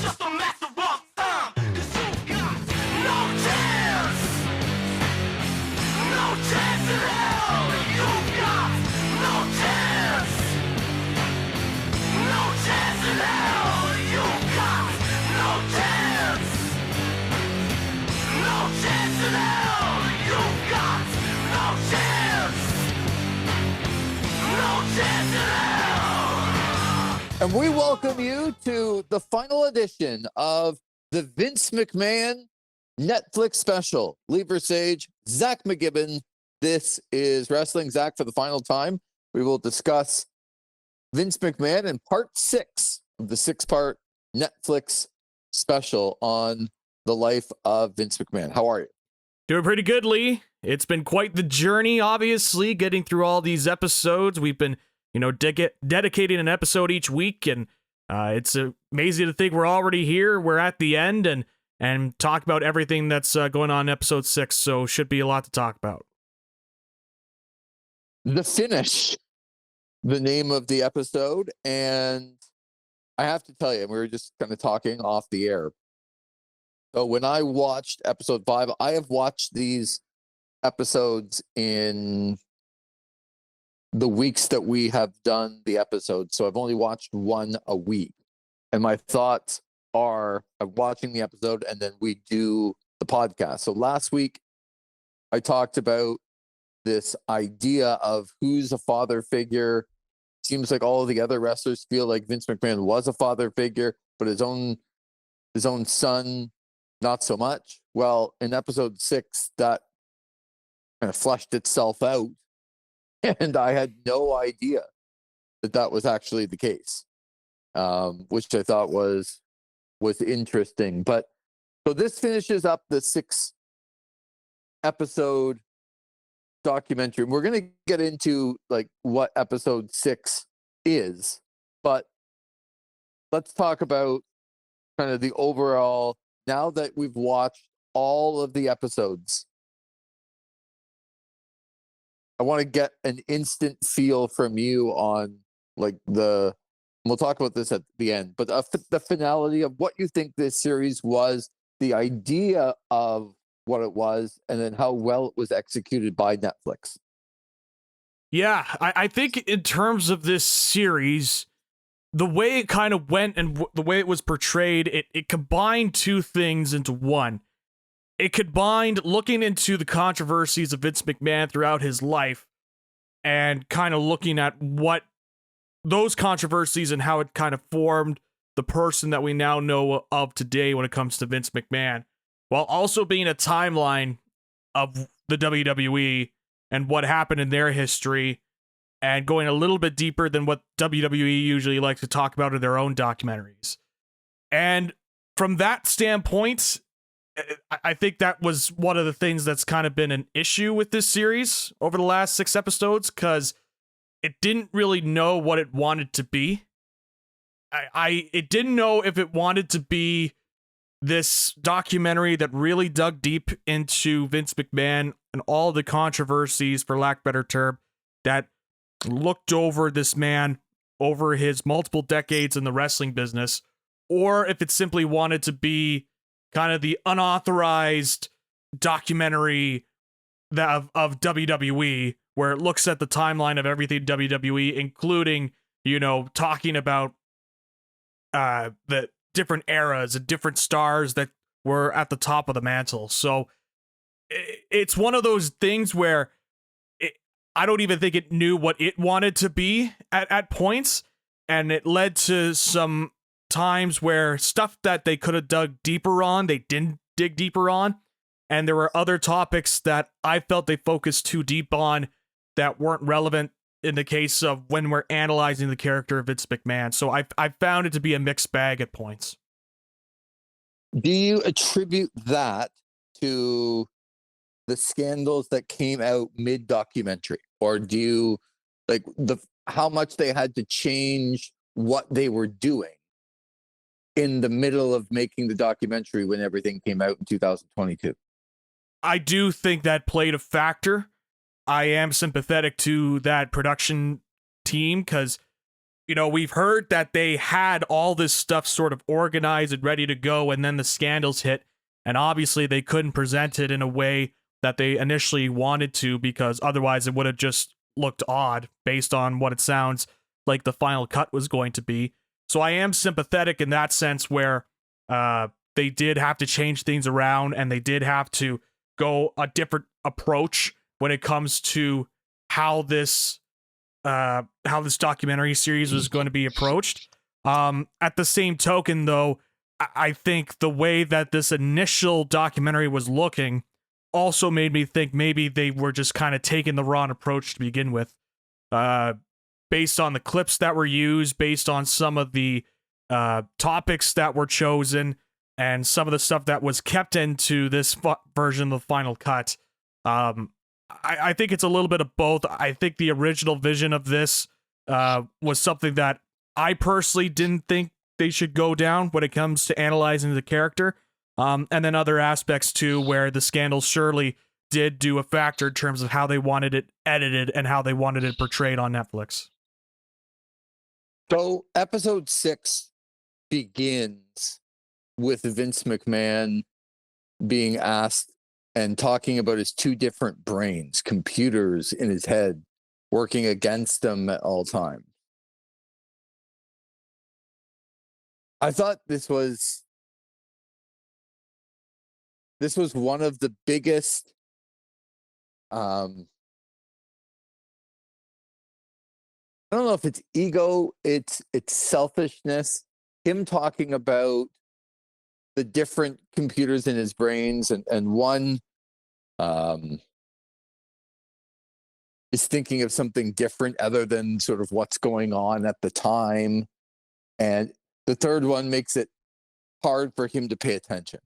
just a matter of time. 'Cause you got no chance. No chance in hell. You got no chance. No chance in hell. You got no chance. No chance in hell. You got no chance. No chance in hell. And we welcome you to the final edition of the Vince McMahon Netflix special. Lee Versage, Zach McGibbon. This is Wrestling Zach for the final time. We will discuss Vince McMahon in part 6 of the 6-part Netflix special on the life of Vince McMahon. How are you? Doing pretty good, Lee. It's been quite the journey, obviously, getting through all these episodes. We've been, dedicating an episode each week, and it's amazing to think we're already here. We're at the end, and talk about everything that's going on in episode 6, so should be a lot to talk about. The Finish, the name of the episode, and I have to tell you, we were just kind of talking off the air. So when I watched episode 5, I have watched these episodes in the weeks that we have done the episode. So I've only watched one a week. And my thoughts are of watching the episode and then we do the podcast. So last week, I talked about this idea of who's a father figure. Seems like all of the other wrestlers feel like Vince McMahon was a father figure, but his own son, not so much. Well, in episode 6, that kind of fleshed itself out. And I had no idea that was actually the case, which I thought was interesting. But so this finishes up the 6-episode documentary. We're going to get into like what episode 6 is, but let's talk about kind of the overall. Now that we've watched all of the episodes, I want to get an instant feel from you on like we'll talk about this at the end, but the finality of what you think this series was, the idea of what it was, and then how well it was executed by Netflix. Yeah, I think in terms of this series, the way it kind of went and the way it was portrayed, it combined two things into one. It combined looking into the controversies of Vince McMahon throughout his life and kind of looking at what those controversies and how it kind of formed the person that we now know of today when it comes to Vince McMahon, while also being a timeline of the WWE and what happened in their history and going a little bit deeper than what WWE usually likes to talk about in their own documentaries. And from that standpoint, I think that was one of the things that's kind of been an issue with this series over the last 6 episodes, because it didn't really know what it wanted to be. It didn't know if it wanted to be this documentary that really dug deep into Vince McMahon and all the controversies, for lack of a better term, that looked over this man over his multiple decades in the wrestling business, or if it simply wanted to be kind of the unauthorized documentary of WWE, where it looks at the timeline of everything WWE, including, talking about the different eras and different stars that were at the top of the mantle. So it's one of those things where I don't even think it knew what it wanted to be at points, and it led to some times where stuff that they could have dug deeper on, they didn't dig deeper on, and there were other topics that I felt they focused too deep on that weren't relevant in the case of when we're analyzing the character of Vince McMahon. So I found it to be a mixed bag at points. Do you attribute that to the scandals that came out mid-documentary, or do you like how much they had to change what they were doing in the middle of making the documentary when everything came out in 2022? I do think that played a factor. I am sympathetic to that production team because we've heard that they had all this stuff sort of organized and ready to go, and then the scandals hit, and obviously they couldn't present it in a way that they initially wanted to, because otherwise it would have just looked odd based on what it sounds like the final cut was going to be. So I am sympathetic in that sense, where they did have to change things around, and they did have to go a different approach when it comes to how this documentary series was going to be approached. At the same token, though, I think the way that this initial documentary was looking also made me think maybe they were just kind of taking the wrong approach to begin with. Based on the clips that were used, based on some of the topics that were chosen, and some of the stuff that was kept into this version of the final cut. I think it's a little bit of both. I think the original vision of this was something that I personally didn't think they should go down when it comes to analyzing the character. And then other aspects too, where the scandal surely did do a factor in terms of how they wanted it edited and how they wanted it portrayed on Netflix. So episode 6 begins with Vince McMahon being asked and talking about his two different brains, computers in his head, working against him at all times. I thought this was one of the biggest I don't know if it's ego, it's selfishness. Him talking about the different computers in his brains, and one is thinking of something different other than sort of what's going on at the time. And the third one makes it hard for him to pay attention.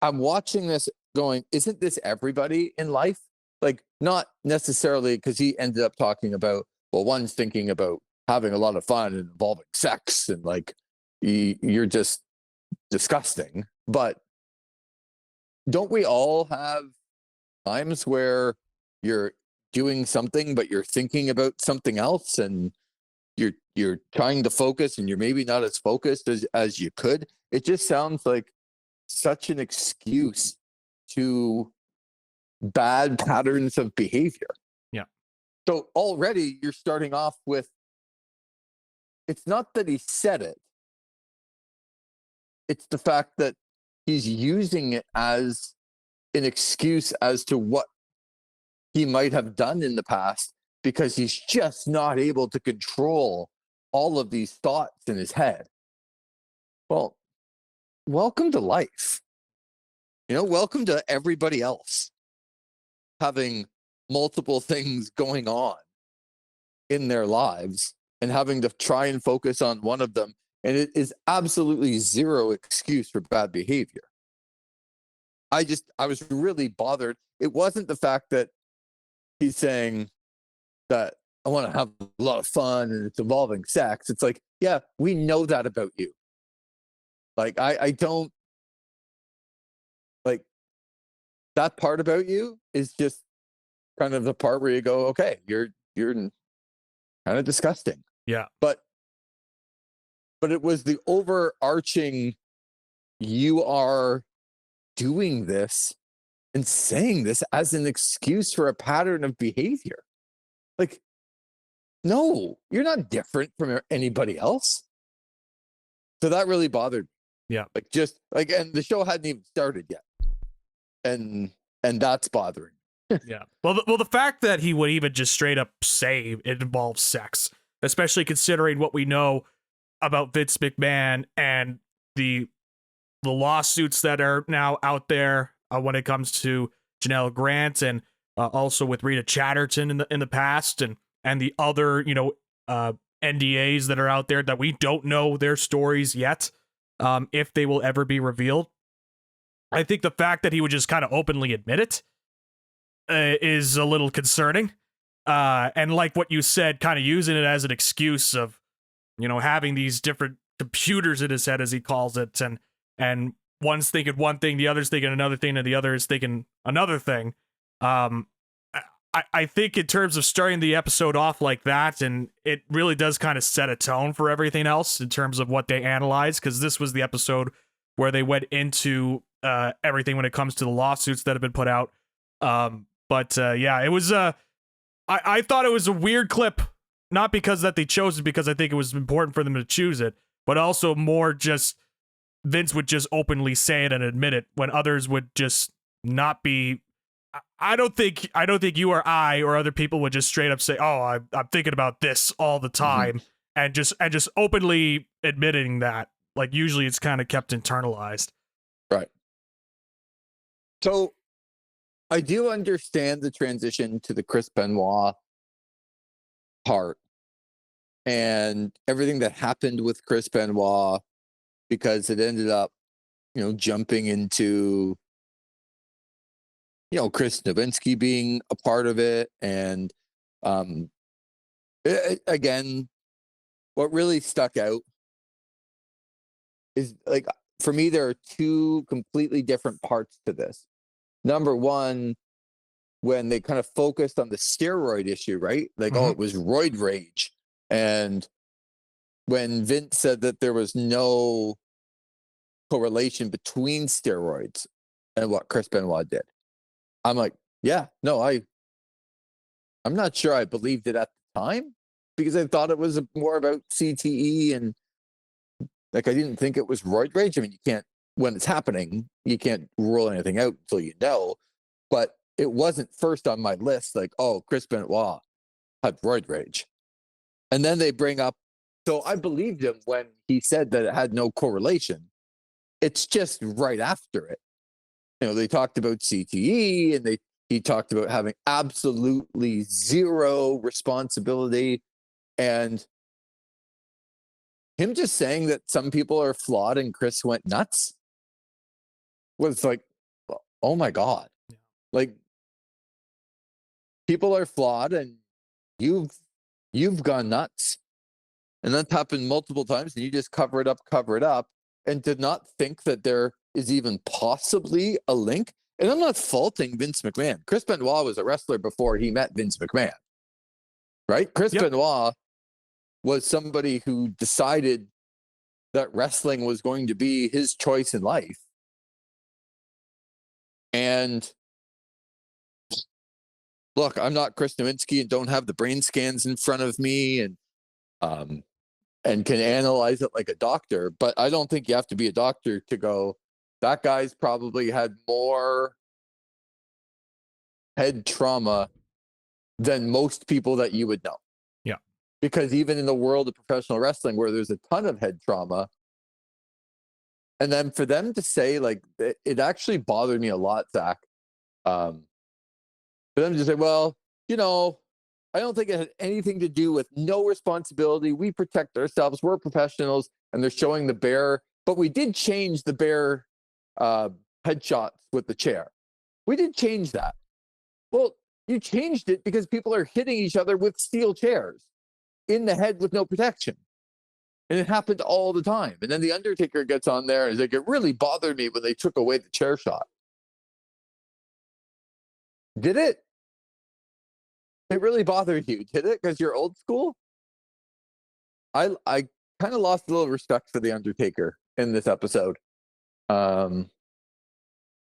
I'm watching this going, isn't this everybody in life? Like, not necessarily, because he ended up talking about, well, one's thinking about having a lot of fun and involving sex, and like, you're just disgusting. But don't we all have times where you're doing something, but you're thinking about something else, and you're trying to focus, and you're maybe not as focused as you could? It just sounds like such an excuse to bad patterns of behavior. Yeah. So already you're starting off with, it's not that he said it, it's the fact that he's using it as an excuse as to what he might have done in the past, because he's just not able to control all of these thoughts in his head. Well, welcome to life. Welcome to everybody else having multiple things going on in their lives and having to try and focus on one of them. And it is absolutely zero excuse for bad behavior. I was really bothered. It wasn't the fact that he's saying that I want to have a lot of fun and it's involving sex. It's like, yeah, we know that about you. Like, I don't, like, that part about you is just kind of the part where you go, okay, you're kind of disgusting. Yeah. But it was the overarching, you are doing this and saying this as an excuse for a pattern of behavior. Like, no, you're not different from anybody else. So that really bothered me. Yeah. Like, just like, and the show hadn't even started yet. And that's bothering. Yeah. Well, the fact that he would even just straight up say it involves sex, especially considering what we know about Vince McMahon and the lawsuits that are now out there when it comes to Janel Grant, and also with Rita Chatterton in the past, and the other NDAs that are out there that we don't know their stories yet, if they will ever be revealed. I think the fact that he would just kind of openly admit it is a little concerning. And like what you said, kind of using it as an excuse of, having these different computers in his head, as he calls it, and one's thinking one thing, the other's thinking another thing, and the other is thinking another thing. I think in terms of starting the episode off like that, and it really does kind of set a tone for everything else in terms of what they analyze, because this was the episode where they went into everything when it comes to the lawsuits that have been put out. Yeah, it was I thought it was a weird clip, not because that they chose it, because I think it was important for them to choose it, but also more just Vince would just openly say it and admit it when others would just not be. I don't think you or I or other people would just straight up say, "Oh, I'm thinking about this all the time," and just openly admitting that. Like usually, it's kind of kept internalized. Right. So, I do understand the transition to the Chris Benoit part and everything that happened with Chris Benoit, because it ended up, jumping into, Chris Nowinski being a part of it. And again, what really stuck out is, like, for me, there are two completely different parts to this. Number one, when they kind of focused on the steroid issue, right? Like, oh, it was roid rage. And when Vince said that there was no correlation between steroids and what Chris Benoit did, I'm like, yeah, no, I'm not sure I believed it at the time, because I thought it was more about CTE, and like, I didn't think it was roid rage. I mean, you can't, when it's happening, you can't rule anything out until you know, but it wasn't first on my list, like, oh, Chris Benoit had roid rage. And then they bring up, so I believed him when he said that it had no correlation. It's just right after it. They talked about CTE, and he talked about having absolutely zero responsibility, and him just saying that some people are flawed and Chris went nuts was like, oh my God. Yeah. Like, people are flawed and you've gone nuts. And that's happened multiple times, and you just cover it up, and did not think that there is even possibly a link. And I'm not faulting Vince McMahon. Chris Benoit was a wrestler before he met Vince McMahon, right? Chris Benoit was somebody who decided that wrestling was going to be his choice in life. And look, I'm not Chris Nowinski and don't have the brain scans in front of me, and can analyze it like a doctor, but I don't think you have to be a doctor to go, that guy's probably had more head trauma than most people that you would know. Yeah. Because even in the world of professional wrestling, where there's a ton of head trauma, and then for them to say, like, it actually bothered me a lot, Zach, for them to say, well, I don't think it had anything to do with no responsibility. We protect ourselves. We're professionals. And they're showing the bear. But we did change the bear headshots with the chair. We did change that. Well, you changed it because people are hitting each other with steel chairs in the head with no protection. And it happened all the time. And then the Undertaker gets on there and is like, it really bothered me when they took away the chair shot. Did it? It really bothered you, did it? Because you're old school? I kind of lost a little respect for the Undertaker in this episode,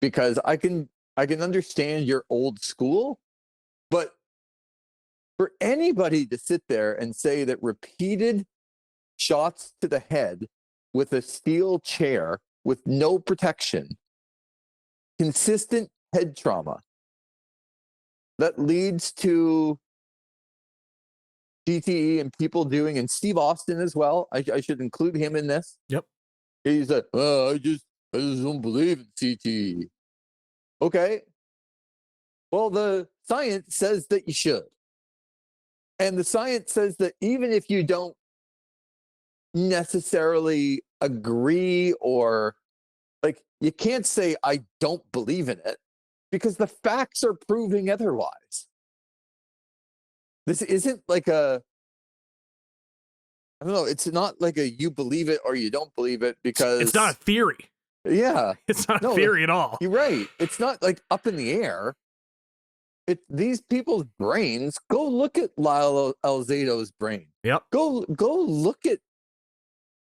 because I can understand you're old school, but for anybody to sit there and say that repeated shots to the head with a steel chair with no protection, consistent head trauma, that leads to CTE and people doing, and Steve Austin as well. I should include him in this. Yep. He's like, I just don't believe in CTE. Okay. Well, the science says that you should. And the science says that even if you don't necessarily agree, or, like, you can't say, I don't believe in it, because the facts are proving otherwise. This isn't like I don't know, it's not like a you believe it or you don't believe it, because it's not a theory. Yeah. It's not a theory at all. You're right. It's not like up in the air. these people's brains. Go look at Lyle Alzado's brain. Yep. Go look at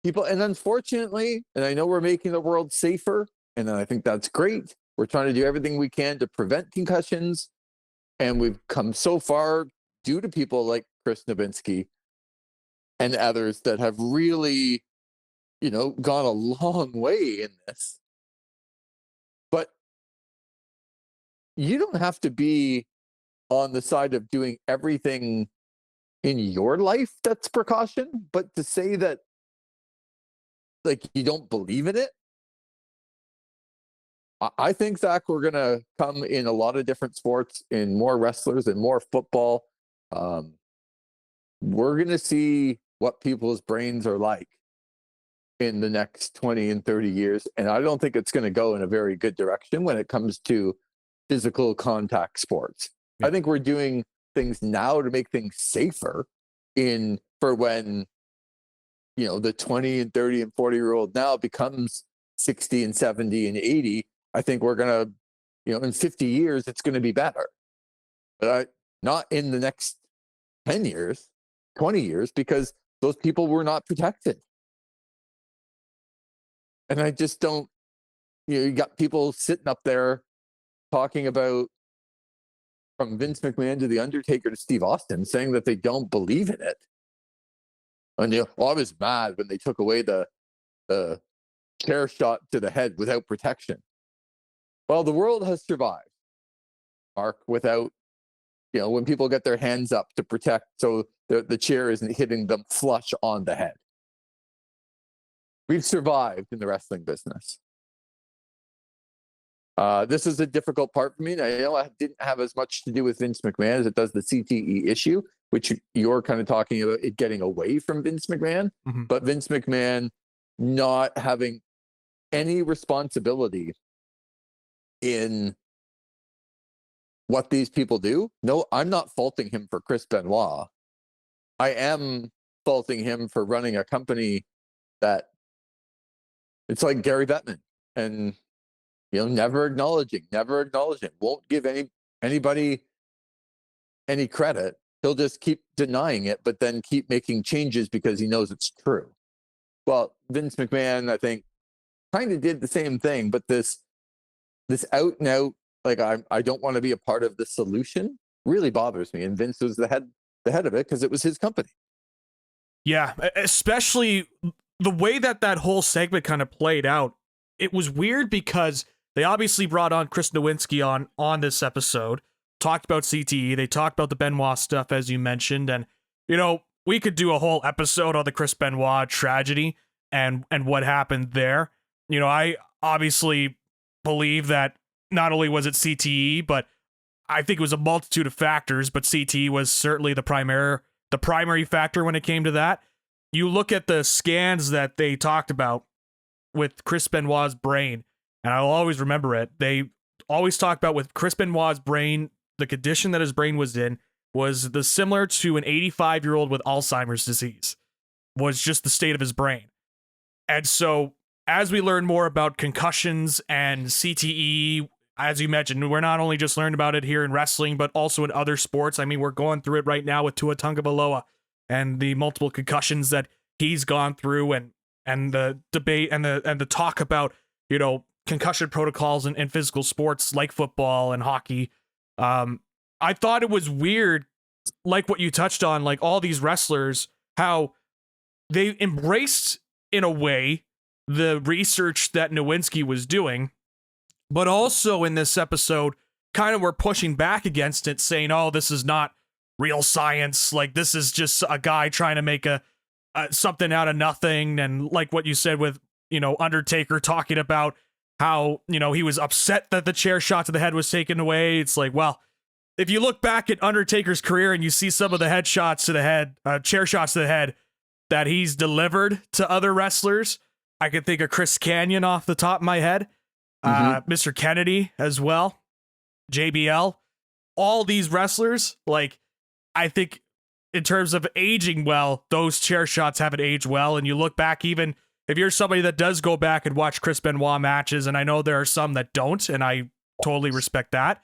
people. And unfortunately, and I know we're making the world safer, and I think that's great. We're trying to do everything we can to prevent concussions. And we've come so far due to people like Chris Nowinski and others that have really, gone a long way in this. But you don't have to be on the side of doing everything in your life that's precaution, but to say that like you don't believe in it. I think, Zach, we're going to come in a lot of different sports, in more wrestlers and more football. We're going to see what people's brains are like in the next 20 and 30 years. And I don't think it's going to go in a very good direction when it comes to physical contact sports. Yeah. I think we're doing things now to make things safer for when, the 20 and 30 and 40-year-old now becomes 60 and 70 and 80. I think we're going to, in 50 years, it's going to be better. But not in the next 10 years, 20 years, because those people were not protected. And I just don't, you got people sitting up there talking about, from Vince McMahon to The Undertaker to Steve Austin, saying that they don't believe in it. And I was mad when they took away the chair shot to the head without protection. Well, the world has survived, Mark, without, when people get their hands up to protect so the chair isn't hitting them flush on the head. We've survived in the wrestling business. This is a difficult part for me. I know it didn't have as much to do with Vince McMahon as it does the CTE issue, which you're kind of talking about it getting away from Vince McMahon, but Vince McMahon not having any responsibility in what these people do. No, I'm not faulting him for Chris Benoit. I am faulting him for running a company that it's like Gary Bettman and, never acknowledging, won't give anybody any credit. He'll just keep denying it, but then keep making changes because he knows it's true. Well, Vince McMahon, I think, kind of did the same thing, but this out and out, like I don't want to be a part of the solution, really bothers me. And Vince was the head of it because it was his company. Yeah, especially the way that whole segment kind of played out. It was weird because they obviously brought on Chris Nowinski on this episode, talked about CTE, they talked about the Benoit stuff, as you mentioned, and, we could do a whole episode on the Chris Benoit tragedy and what happened there. I obviously believe that not only was it CTE, but I think it was a multitude of factors, but CTE was certainly the primary factor when it came to that. You look at the scans that they talked about with Chris Benoit's brain, and I'll always remember it. They always talk about with Chris Benoit's brain, the condition that his brain was in was similar to an 85-year-old with Alzheimer's disease, was just the state of his brain. And so as we learn more about concussions and CTE, as you mentioned, we're not only just learning about it here in wrestling, but also in other sports. I mean, we're going through it right now with Tua Tagovailoa and the multiple concussions that he's gone through, and the debate and the talk about, concussion protocols in physical sports like football and hockey. I thought it was weird, like what you touched on, like all these wrestlers, how they embraced, in a way, the research that Nowinski was doing, but also in this episode kind of were pushing back against it, saying, oh, this is not real science, like this is just a guy trying to make a something out of nothing. And like what you said with, Undertaker talking about how, he was upset that the chair shot to the head was taken away. It's like, well, if you look back at Undertaker's career and you see some of the headshots to the head, chair shots to the head that he's delivered to other wrestlers, I could think of Chris Kanyon off the top of my head, Mr. Kennedy as well, JBL, all these wrestlers. Like, I think in terms of aging well, those chair shots haven't aged well. And you look back, even if you're somebody that does go back and watch Chris Benoit matches, and I know there are some that don't, and I totally respect that,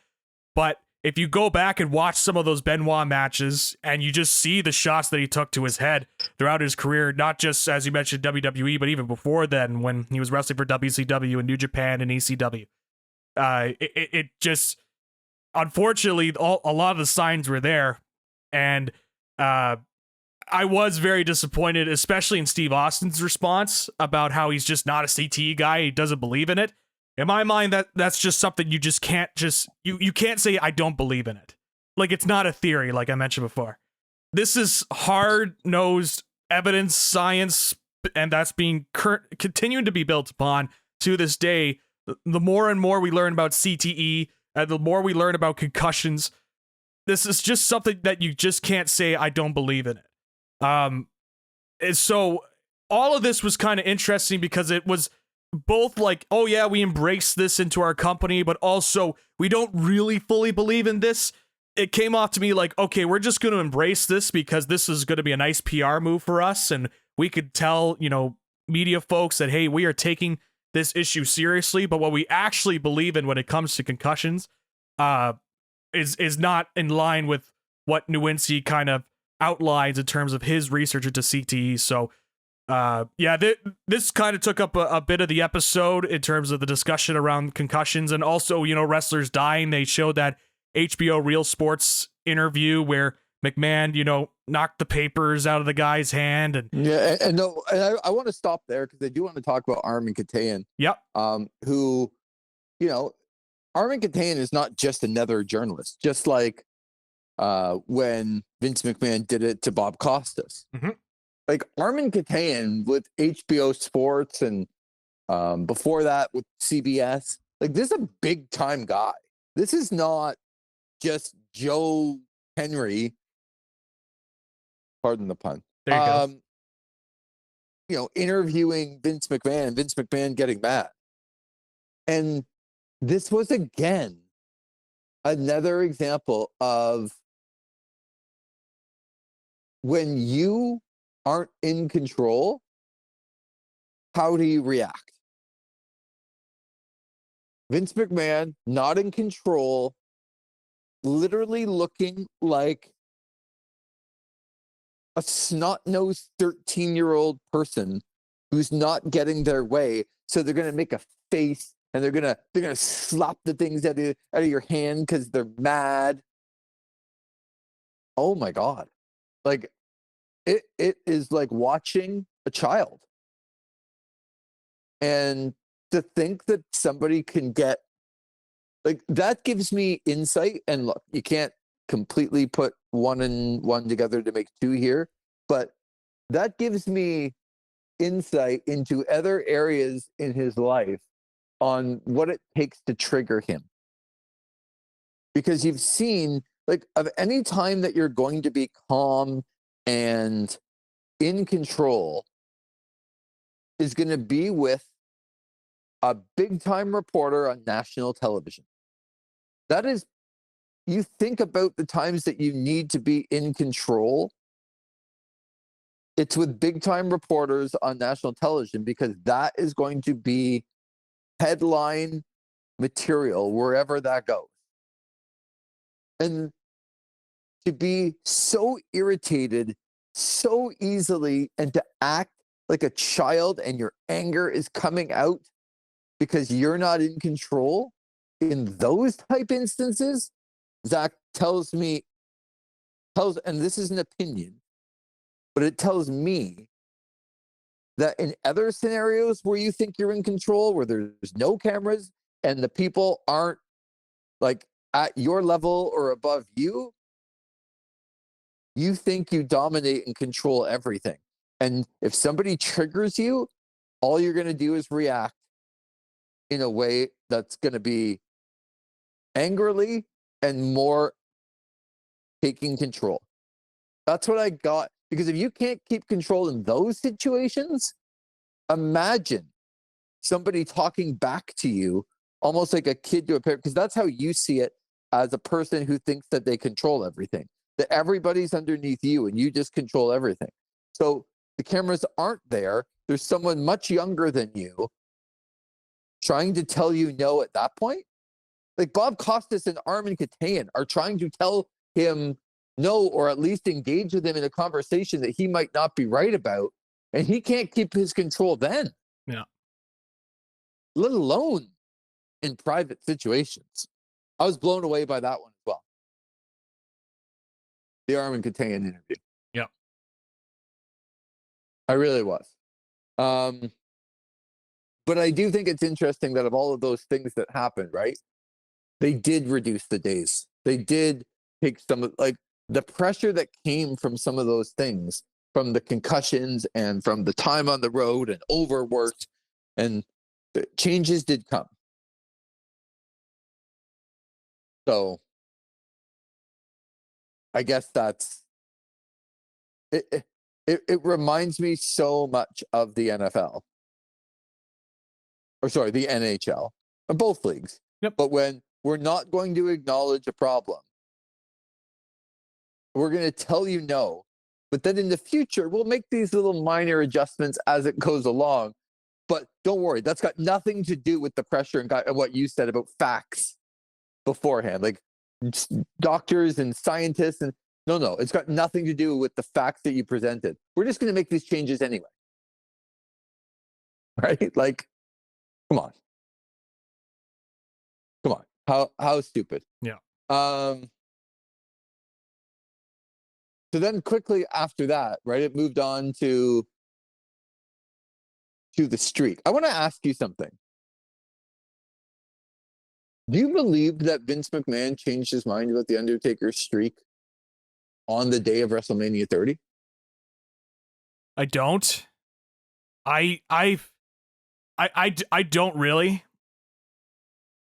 but if you go back and watch some of those Benoit matches and you just see the shots that he took to his head throughout his career, not just, as you mentioned, WWE, but even before then when he was wrestling for WCW and New Japan and ECW. It just, unfortunately, a lot of the signs were there. And I was very disappointed, especially in Steve Austin's response about how he's just not a CTE guy. He doesn't believe in it. In my mind, that's just something you just can't you can't say I don't believe in it. Like, it's not a theory, like I mentioned before. This is hard-nosed evidence, science, and that's being continuing to be built upon to this day. The more and more we learn about CTE, the more we learn about concussions, this is just something that you just can't say I don't believe in it. And so all of this was kind of interesting because it was both like, oh yeah, we embrace this into our company, but also we don't really fully believe in this. It came off to me like, okay, we're just going to embrace this because this is going to be a nice PR move for us. And we could tell, media folks that, hey, we are taking this issue seriously. But what we actually believe in when it comes to concussions is not in line with what Nowinski kind of outlines in terms of his research into CTE. So this kind of took up a bit of the episode in terms of the discussion around concussions and also, wrestlers dying. They showed that HBO Real Sports interview where McMahon, knocked the papers out of the guy's hand. And yeah, and I want to stop there because I do want to talk about Armin Katayan. Yep. Who, Armin Katayan is not just another journalist, just like when Vince McMahon did it to Bob Costas. Mm-hmm. Like Armin Katayan with HBO Sports and before that with CBS, like this is a big time guy. This is not just Joe Henry. Pardon the pun. There you go. Interviewing Vince McMahon and Vince McMahon getting mad. And this was again another example of when you aren't in control, how do you react? Vince McMahon, not in control, literally looking like a snot-nosed 13-year-old person who's not getting their way. So they're going to make a face and they're going to slap the things out of your hand because they're mad. Oh my God. Like, it is like watching a child. And to think that somebody can get, like, that gives me insight. And look, you can't completely put one and one together to make two here, but that gives me insight into other areas in his life on what it takes to trigger him. Because you've seen, like, of any time that you're going to be calm and in control is going to be with a big time reporter on national television. That is, you think about the times that you need to be in control. It's with big time reporters on national television because that is going to be headline material wherever that goes. And to be so irritated so easily and to act like a child and your anger is coming out because you're not in control in those type instances, Zach tells me, and this is an opinion, but it tells me that in other scenarios where you think you're in control, where there's no cameras and the people aren't like at your level or above you, you think you dominate and control everything. And if somebody triggers you, all you're going to do is react in a way that's going to be angrily and more taking control. That's what I got. Because if you can't keep control in those situations, imagine somebody talking back to you almost like a kid to a parent, because that's how you see it as a person who thinks that they control everything, that everybody's underneath you and you just control everything. So the cameras aren't there. There's someone much younger than you trying to tell you no at that point. Like Bob Costas and Armin Katayan are trying to tell him no, or at least engage with him in a conversation that he might not be right about. And he can't keep his control then. Yeah. Let alone in private situations. I was blown away by that one as well. The Armin Katayan interview. Yeah. I really was. But I do think it's interesting that of all of those things that happened, right? They did reduce the days. They did take some of, like, the pressure that came from some of those things, from the concussions and from the time on the road and overworked, and the changes did come. So I guess that's it. It reminds me so much of the NFL, or sorry, the NHL, or both leagues. Yep. But when we're not going to acknowledge a problem, we're going to tell you no. But then in the future, we'll make these little minor adjustments as it goes along. But don't worry, that's got nothing to do with the pressure and what you said about facts beforehand. Like doctors and scientists, and no, it's got nothing to do with the facts that you presented. We're just going to make these changes anyway. Right? Like, come on. How stupid. Yeah. So then quickly after that, right, it moved on to the streak. I want to ask you something. Do you believe that Vince McMahon changed his mind about the Undertaker's streak on the day of WrestleMania 30? I don't. I don't really.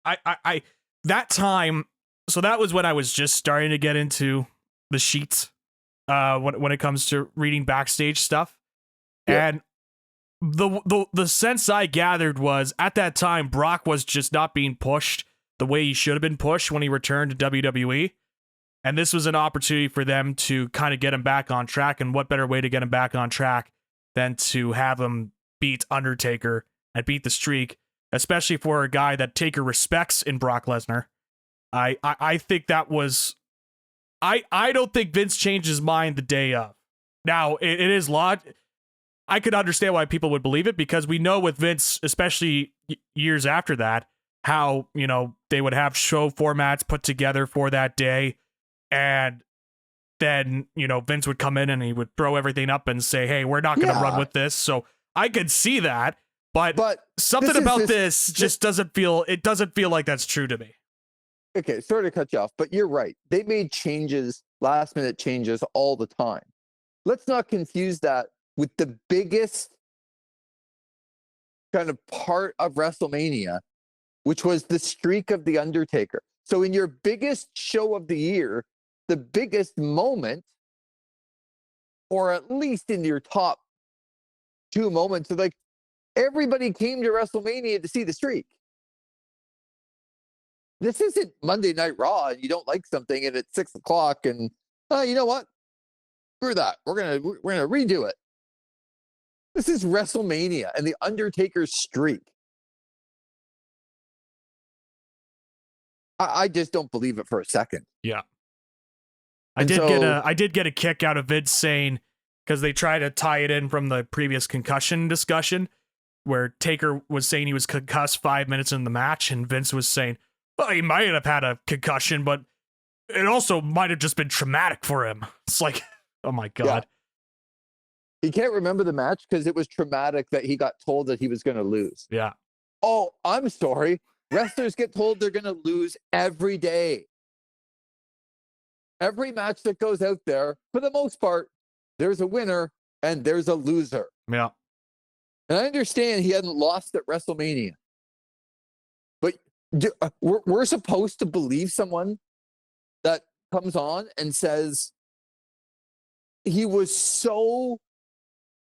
I that time, so that was when I was just starting to get into the sheets when it comes to reading backstage stuff. Yeah. And the sense I gathered was at that time Brock was just not being pushed the way he should have been pushed when he returned to WWE. And this was an opportunity for them to kind of get him back on track. And what better way to get him back on track than to have him beat Undertaker and beat the streak, especially for a guy that Taker respects in Brock Lesnar. I think that was... I don't think Vince changed his mind the day of. Now, it is I could understand why people would believe it, because we know with Vince, especially years after that, how, you know, they would have show formats put together for that day. And then, you know, Vince would come in and he would throw everything up and say, hey, we're not going to run with this. So I could see that. But something about this just doesn't feel like that's true to me. Okay, sorry to cut you off, but you're right. They made changes, last minute changes all the time. Let's not confuse that with the biggest kind of part of WrestleMania, which was the streak of The Undertaker. So in your biggest show of the year, the biggest moment, or at least in your top two moments, so like everybody came to WrestleMania to see the streak. This isn't Monday Night Raw and you don't like something and it's 6 o'clock and you know what? Screw that. We're gonna redo it. This is WrestleMania and the Undertaker's streak. I just don't believe it for a second. Yeah. I did get a kick out of Vince saying, because they try to tie it in from the previous concussion discussion, where Taker was saying he was concussed 5 minutes in the match, and Vince was saying, well, he might have had a concussion, but it also might have just been traumatic for him. It's like, oh my God. Yeah. He can't remember the match because it was traumatic that he got told that he was going to lose. Yeah. Oh, I'm sorry. Wrestlers get told they're going to lose every day. Every match that goes out there, for the most part, there's a winner and there's a loser. Yeah. And I understand he hadn't lost at WrestleMania. But we're supposed to believe someone that comes on and says he was so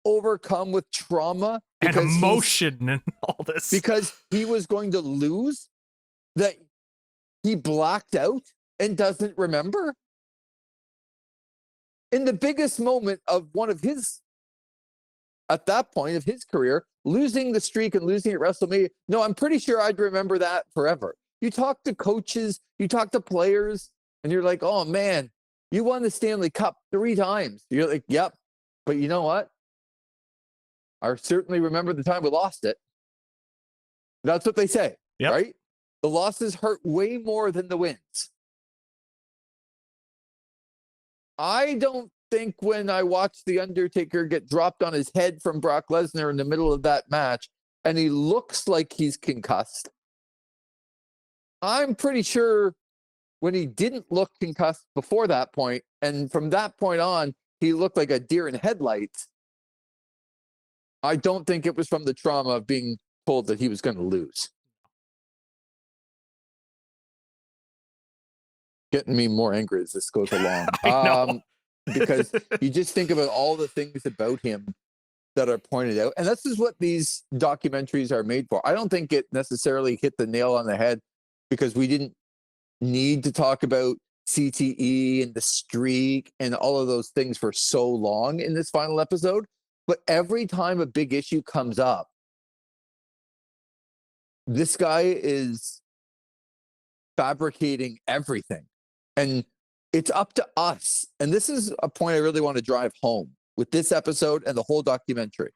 overcome with trauma and emotion and all this because he was going to lose that he blacked out and doesn't remember in the biggest moment of one of his, at that point of his career, losing the streak and losing at WrestleMania. No, I'm pretty sure I'd remember that forever. You talk to coaches, you talk to players, and you're like, oh man, you won the Stanley Cup 3 times. You're like, yep. But you know what? I certainly remember the time we lost it. That's what they say, right? The losses hurt way more than the wins. I don't think when I watched The Undertaker get dropped on his head from Brock Lesnar in the middle of that match, and he looks like he's concussed, I'm pretty sure when he didn't look concussed before that point, and from that point on, he looked like a deer in headlights. I don't think it was from the trauma of being told that he was going to lose. Getting me more angry as this goes along. Because you just think about all the things about him that are pointed out. And this is what these documentaries are made for. I don't think it necessarily hit the nail on the head because we didn't need to talk about CTE and the streak and all of those things for so long in this final episode. But every time a big issue comes up, this guy is fabricating everything. And it's up to us. And this is a point I really want to drive home with this episode and the whole documentary.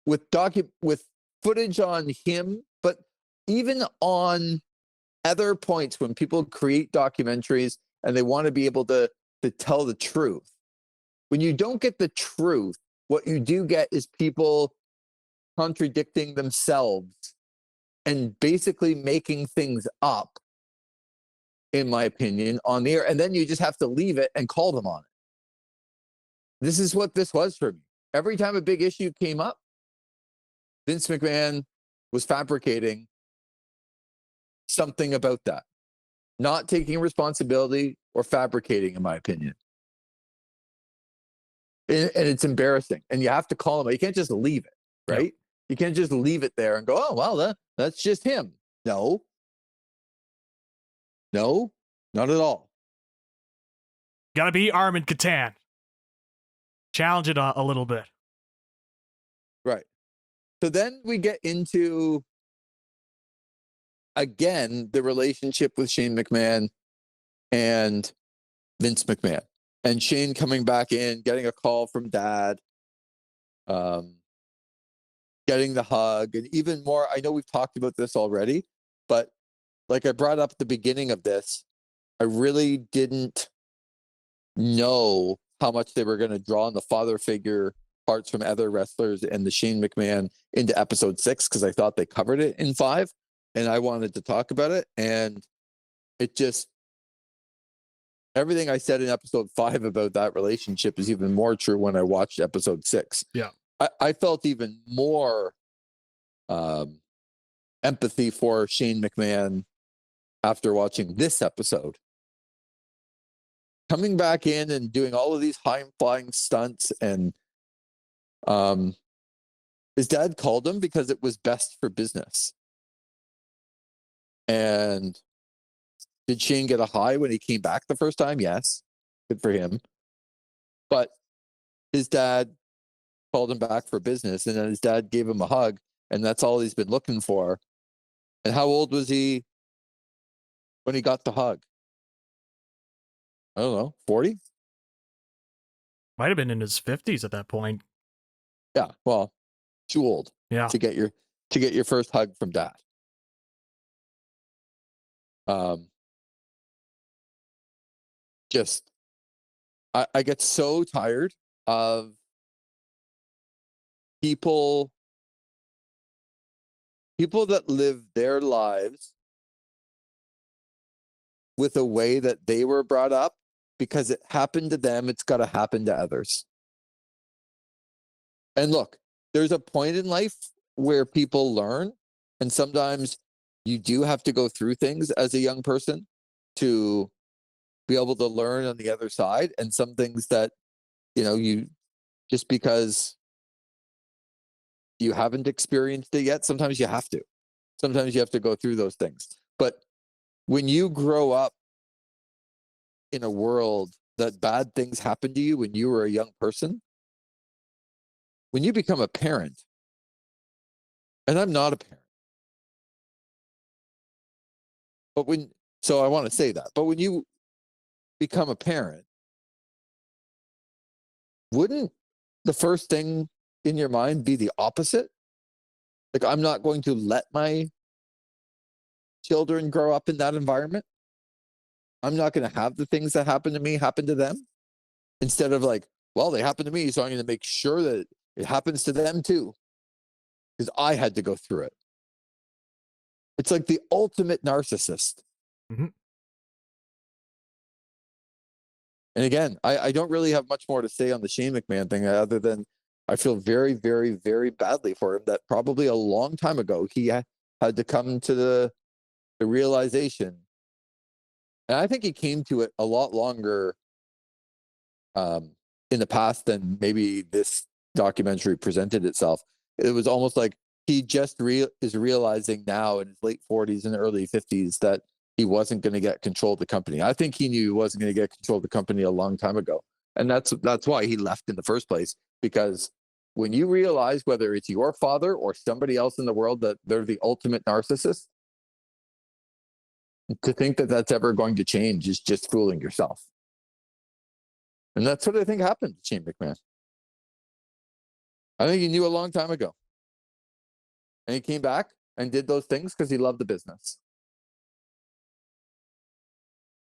With footage on him, but even on other points when people create documentaries and they want to be able to tell the truth. When you don't get the truth, what you do get is people contradicting themselves and basically making things up, in my opinion, on the air. And then you just have to leave it and call them on it. This is what this was for me. Every time a big issue came up, Vince McMahon was fabricating something about that, not taking responsibility or fabricating, in my opinion. And it's embarrassing. And you have to call him. You can't just leave it, right? You can't just leave it there and go, oh, well, that's just him. No, not at all. Gotta be Armin Catan. Challenge it a little bit. Right. So then we get into, again, the relationship with Shane McMahon and Vince McMahon. And Shane coming back in, getting a call from Dad, getting the hug, and even more. I know we've talked about this already, but like I brought up at the beginning of this, I really didn't know how much they were going to draw on the father figure parts from other wrestlers and the Shane McMahon into episode 6, because I thought they covered it in 5 and I wanted to talk about it. And it just, everything I said in episode 5 about that relationship is even more true when I watched episode 6. Yeah. I felt even more empathy for Shane McMahon after watching this episode. Coming back in and doing all of these high-flying stunts, and his dad called him because it was best for business. And did Shane get a high when he came back the first time? Yes. Good for him. But his dad called him back for business, and then his dad gave him a hug, and that's all he's been looking for. And how old was he when he got the hug? I don't know, 40? Might have been in his 50s at that point. Yeah, well, too old. Yeah. To get your first hug from Dad. Just I get so tired of people that live their lives with a way that they were brought up, because it happened to them, it's got to happen to others. And look, there's a point in life where people learn, and sometimes you do have to go through things as a young person to be able to learn on the other side. And some things that, you just because you haven't experienced it yet, sometimes you have to. Sometimes you have to go through those things. But when you grow up in a world that bad things happen to you when you were a young person, when you become a parent, and I'm not a parent, so I want to say that. But when you become a parent, wouldn't the first thing in your mind be the opposite? Like, I'm not going to let my children grow up in that environment. I'm not going to have the things that happen to me happen to them. Instead of like, well, they happen to me, so I'm going to make sure that it happens to them too. Because I had to go through it. It's like the ultimate narcissist. Mm-hmm. And again, I don't really have much more to say on the Shane McMahon thing other than I feel very, very, very badly for him that probably a long time ago he had to come to the realization. And I think he came to it a lot longer in the past than maybe this documentary presented itself. It was almost like he just is realizing now in his late 40s and early 50s that he wasn't going to get control of the company. I think he knew he wasn't going to get control of the company a long time ago. And that's why he left in the first place. Because when you realize whether it's your father or somebody else in the world that they're the ultimate narcissist, to think that that's ever going to change is just fooling yourself. And that's what I think happened to Shane McMahon. I think he knew a long time ago. And he came back and did those things because he loved the business.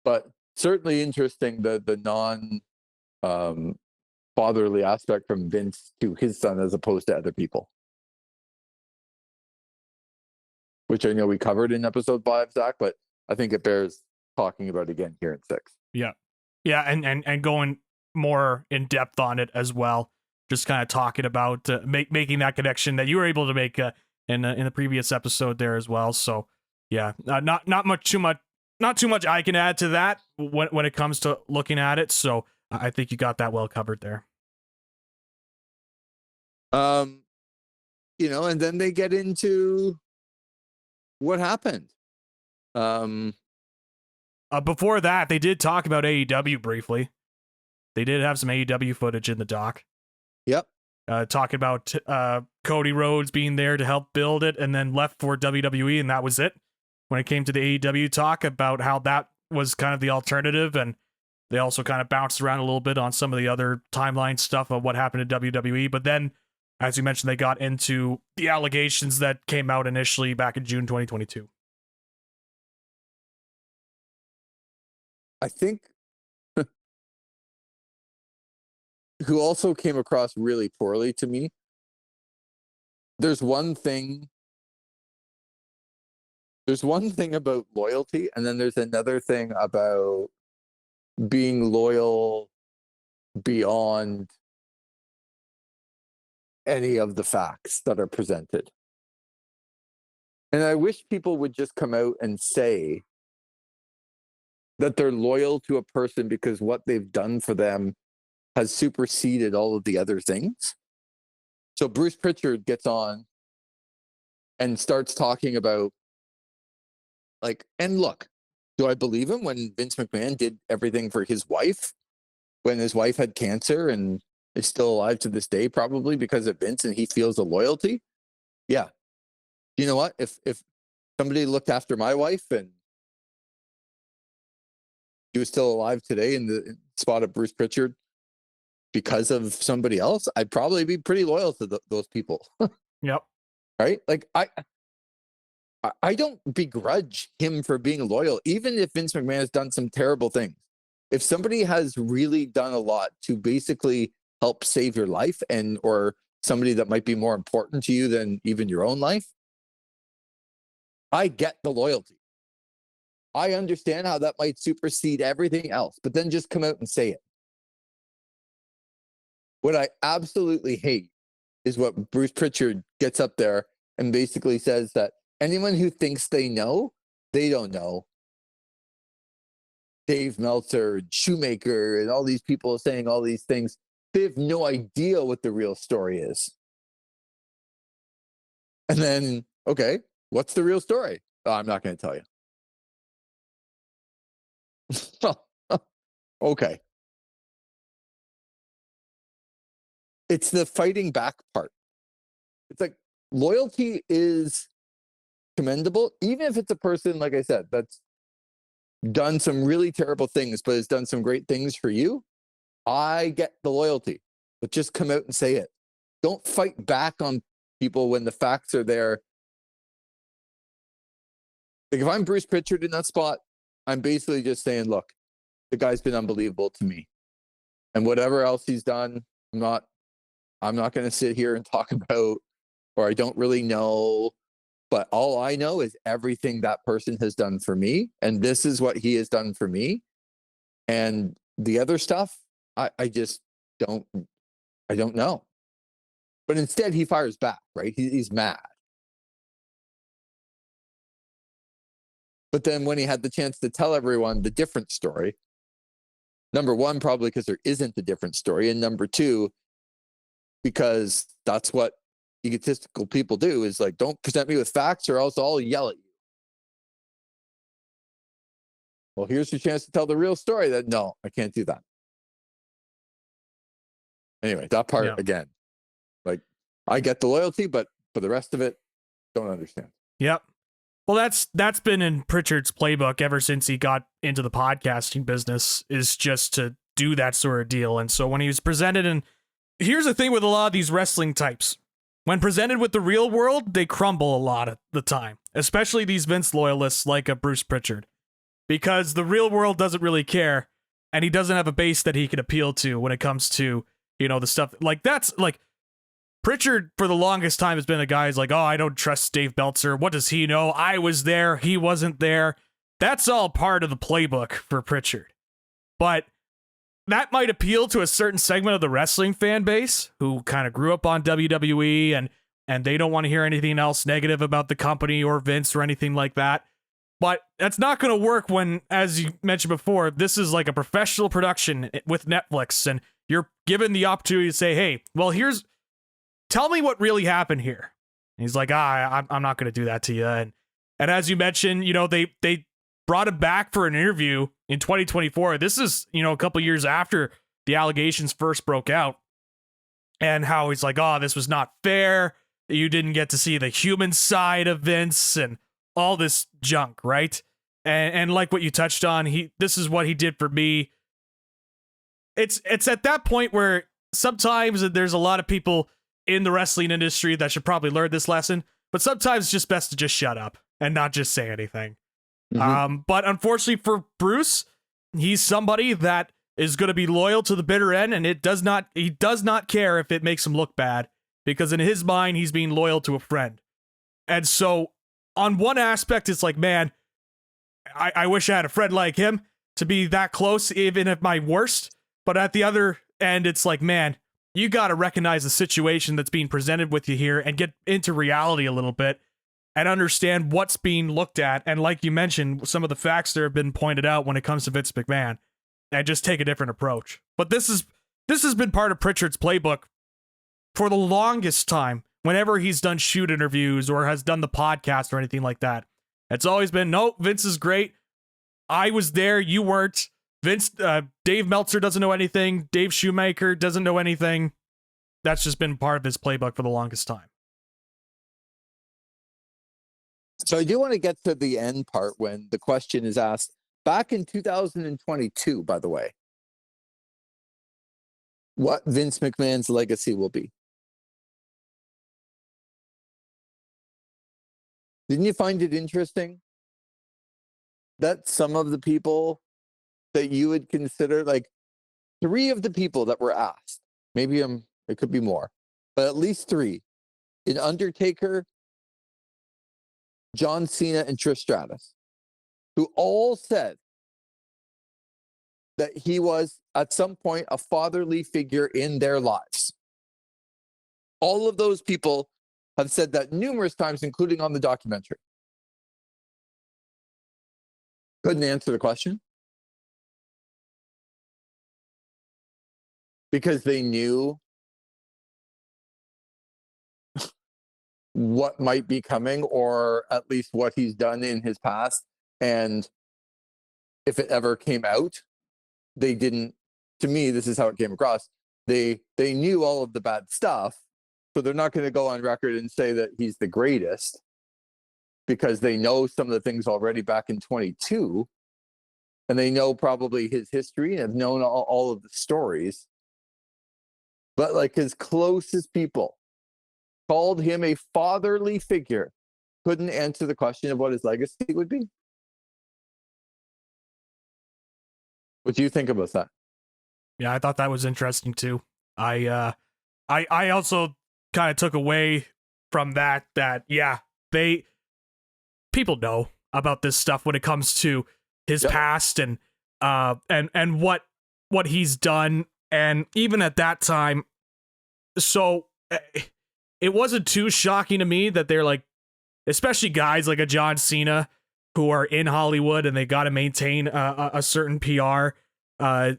But certainly interesting the non fatherly aspect from Vince to his son as opposed to other people. Which I know we covered in episode 5, Zach, but I think it bears talking about again here in 6. Yeah. Yeah, and going more in depth on it as well. Just kind of talking about making that connection that you were able to make in the previous episode there as well. So yeah, not too much I can add to that when it comes to looking at it. So I think you got that well covered there. And then they get into what happened. Before that, they did talk about AEW briefly. They did have some AEW footage in the doc. Yep. Talking about Cody Rhodes being there to help build it and then left for WWE, and that was it. When it came to the AEW talk about how that was kind of the alternative, and they also kind of bounced around a little bit on some of the other timeline stuff of what happened to WWE. But then, as you mentioned, they got into the allegations that came out initially back in June 2022. I think who also came across really poorly to me. There's one thing about loyalty, and then there's another thing about being loyal beyond any of the facts that are presented. And I wish people would just come out and say that they're loyal to a person because what they've done for them has superseded all of the other things. So Bruce Pritchard gets on and starts talking about and look, do I believe him when Vince McMahon did everything for his wife when his wife had cancer and is still alive to this day, probably because of Vince, and he feels a loyalty? Yeah. You know what? If somebody looked after my wife and she was still alive today in the spot of Bruce Pritchard because of somebody else, I'd probably be pretty loyal to those people. Yep. Right? Like I don't begrudge him for being loyal, even if Vince McMahon has done some terrible things. If somebody has really done a lot to basically help save your life or somebody that might be more important to you than even your own life, I get the loyalty. I understand how that might supersede everything else, but then just come out and say it. What I absolutely hate is what Bruce Pritchard gets up there and basically says that anyone who thinks they know, they don't know. Dave Meltzer, Shoemaker, and all these people saying all these things, they have no idea what the real story is. And then, okay, what's the real story? Oh, I'm not going to tell you. Okay. It's the fighting back part. It's like loyalty is commendable, even if it's a person, like I said, that's done some really terrible things, but has done some great things for you, I get the loyalty. But just come out and say it. Don't fight back on people when the facts are there. Like if I'm Bruce Pritchard in that spot, I'm basically just saying, look, the guy's been unbelievable to me. And whatever else he's done, I'm not going to sit here and talk about, or I don't really know. But all I know is everything that person has done for me. And this is what he has done for me. And the other stuff, I just don't know. But instead he fires back, right? He's mad. But then when he had the chance to tell everyone the different story, number one, probably because there isn't a different story. And number two, because that's what egotistical people do, is like, don't present me with facts or else I'll yell at you. Well, here's your chance to tell the real story. That no, I can't do that. Anyway, that part again, like I get the loyalty, but for the rest of it, don't understand. Yep. Well, that's been in Pritchard's playbook ever since he got into the podcasting business, is just to do that sort of deal. And so when he was presented, and here's the thing with a lot of these wrestling types, when presented with the real world, they crumble a lot of the time, especially these Vince loyalists like a Bruce Pritchard, because the real world doesn't really care, and he doesn't have a base that he can appeal to when it comes to, you know, the stuff like that's like Pritchard for the longest time has been a guy who's like, oh, I don't trust Dave Meltzer. What does he know? I was there. He wasn't there. That's all part of the playbook for Pritchard. But that might appeal to a certain segment of the wrestling fan base who kind of grew up on WWE and they don't want to hear anything else negative about the company or Vince or anything like that. But that's not going to work when, as you mentioned before, this is like a professional production with Netflix, and you're given the opportunity to say, hey, well, tell me what really happened here. And he's like, I'm not going to do that to you. And as you mentioned, you know, they brought him back for an interview in 2024. This is, you know, a couple years after the allegations first broke out, and how he's like, oh, this was not fair. You didn't get to see the human side of Vince and all this junk, right? And like what you touched on, this is what he did for me. It's at that point where sometimes there's a lot of people in the wrestling industry that should probably learn this lesson, but sometimes it's just best to just shut up and not just say anything. Mm-hmm. But unfortunately for Bruce, he's somebody that is going to be loyal to the bitter end, and he does not care if it makes him look bad, because in his mind, he's being loyal to a friend. And so on one aspect, it's like, man, I wish I had a friend like him to be that close, even at my worst. But at the other end, it's like, man, you got to recognize the situation that's being presented with you here and get into reality a little bit and understand what's being looked at. And like you mentioned, some of the facts that have been pointed out when it comes to Vince McMahon, and just take a different approach. But this has been part of Pritchard's playbook for the longest time. Whenever he's done shoot interviews or has done the podcast or anything like that, it's always been, no, Vince is great. I was there. You weren't. Dave Meltzer doesn't know anything. Dave Shoemaker doesn't know anything. That's just been part of his playbook for the longest time. So I do want to get to the end part when the question is asked back in 2022, by the way, what Vince McMahon's legacy will be. Didn't you find it interesting that some of the people that you would consider, like 3 of the people that were asked, maybe it could be more, but at least 3, in Undertaker, John Cena, and Trish Stratus, who all said that he was at some point a fatherly figure in their lives. All of those people have said that numerous times, including on the documentary. Couldn't answer the question because they knew what might be coming, or at least what he's done in his past. And if it ever came out, they didn't, to me, this is how it came across. They knew all of the bad stuff, so they're not going to go on record and say that he's the greatest, because they know some of the things already back in 22. and they know probably his history and have known all of the stories. But like his closest people called him a fatherly figure, couldn't answer the question of what his legacy would be. What do you think about that? Yeah, I thought that was interesting too. I also kind of took away from that yeah, people know about this stuff when it comes to his past and what he's done, and even at that time, so it wasn't too shocking to me that they're like, especially guys like a John Cena who are in Hollywood and they got to maintain a certain PR, a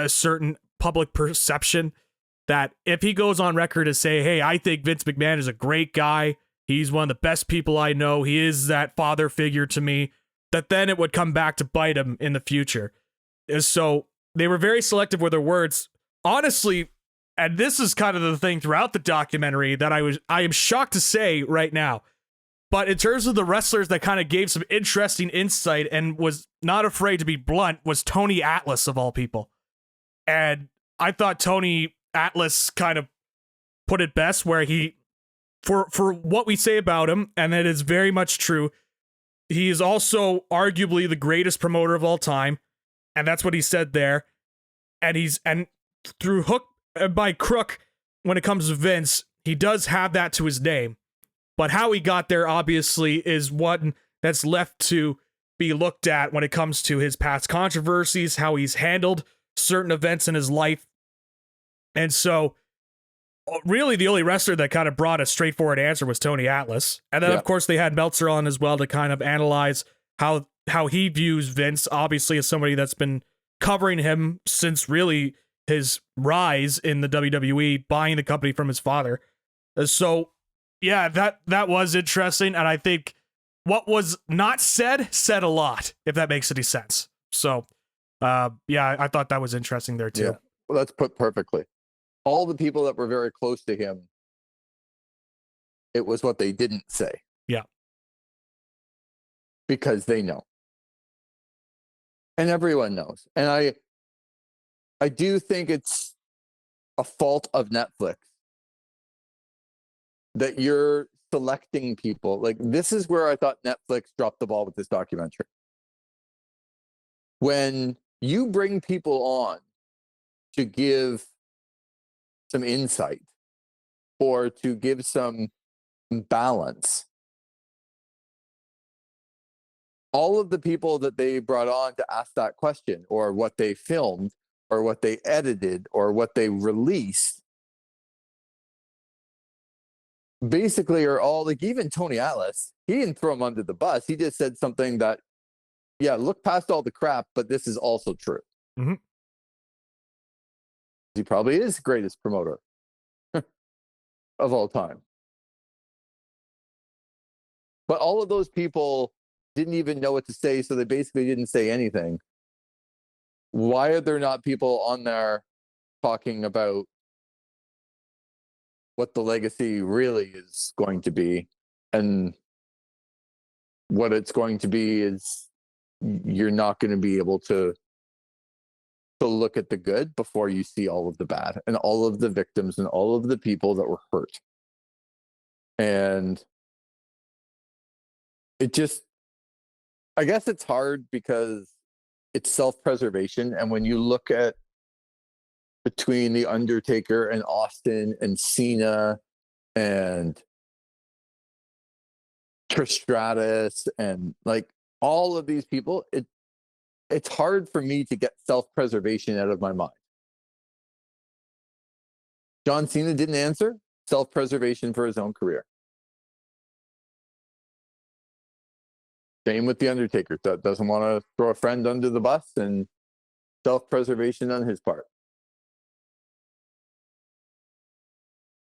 certain public perception, that if he goes on record to say, hey, I think Vince McMahon is a great guy, he's one of the best people I know, he is that father figure to me, that then it would come back to bite him in the future. So they were very selective with their words. Honestly, and this is kind of the thing throughout the documentary that I am shocked to say right now, but in terms of the wrestlers that kind of gave some interesting insight and was not afraid to be blunt, was Tony Atlas of all people. And I thought Tony Atlas kind of put it best, where he, for what we say about him, and it is very much true, he is also arguably the greatest promoter of all time, and that's what he said there. And through hook and by crook, when it comes to Vince, he does have that to his name. But how he got there, obviously, is one that's left to be looked at when it comes to his past controversies, how he's handled certain events in his life. And so, really, the only wrestler that kind of brought a straightforward answer was Tony Atlas. And then, of course, they had Meltzer on as well to kind of analyze how he views Vince, obviously, as somebody that's been covering him since really his rise in the WWE, buying the company from his father. So, yeah, that was interesting, and I think what was not said a lot, if that makes any sense. So, yeah, I thought that was interesting there too. Yeah, well, that's put perfectly. All the people that were very close to him, it was what they didn't say. Yeah. Because they know. And everyone knows. And I do think it's a fault of Netflix that you're selecting people. Like, this is where I thought Netflix dropped the ball with this documentary. When you bring people on to give some insight or to give some balance, all of the people that they brought on to ask that question, or what they filmed, or what they edited, or what they released, basically are all like, even Tony Atlas, he didn't throw him under the bus. He just said something that, yeah, look past all the crap, but this is also true. Mm-hmm. He probably is the greatest promoter of all time. But all of those people didn't even know what to say, so they basically didn't say anything. Why are there not people on there talking about what the legacy really is going to be? And what it's going to be is, you're not going to be able to look at the good before you see all of the bad and all of the victims and all of the people that were hurt. And it just, I guess it's hard because it's self-preservation. And when you look at between The Undertaker and Austin and Cena and Trish Stratus and like all of these people, it's hard for me to get self-preservation out of my mind. John Cena didn't answer. Self-preservation for his own career. Same with The Undertaker. Doesn't want to throw a friend under the bus, and self-preservation on his part.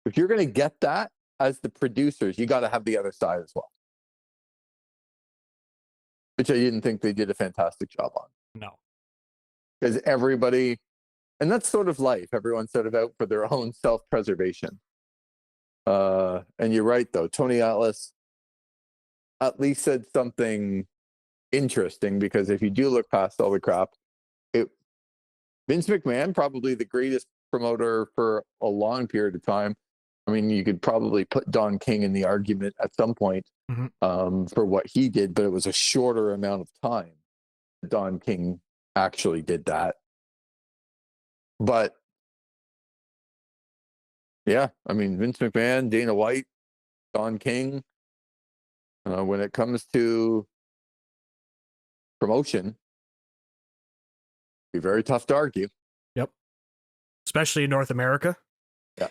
If you're going to get that as the producers, you got to have the other side as well. Which I didn't think they did a fantastic job on. No. Because everybody, and that's sort of life, everyone's sort of out for their own self-preservation. And you're right, though. Tony Atlas at least said something interesting because if you do look past all the crap, Vince McMahon, probably the greatest promoter for a long period of time. I mean, you could probably put Don King in the argument at some point for what he did, but it was a shorter amount of time. Don King actually did that. But yeah, I mean, Vince McMahon, Dana White, Don King, when it comes to promotion, be very tough to argue. Yep. Especially in North America. Yeah.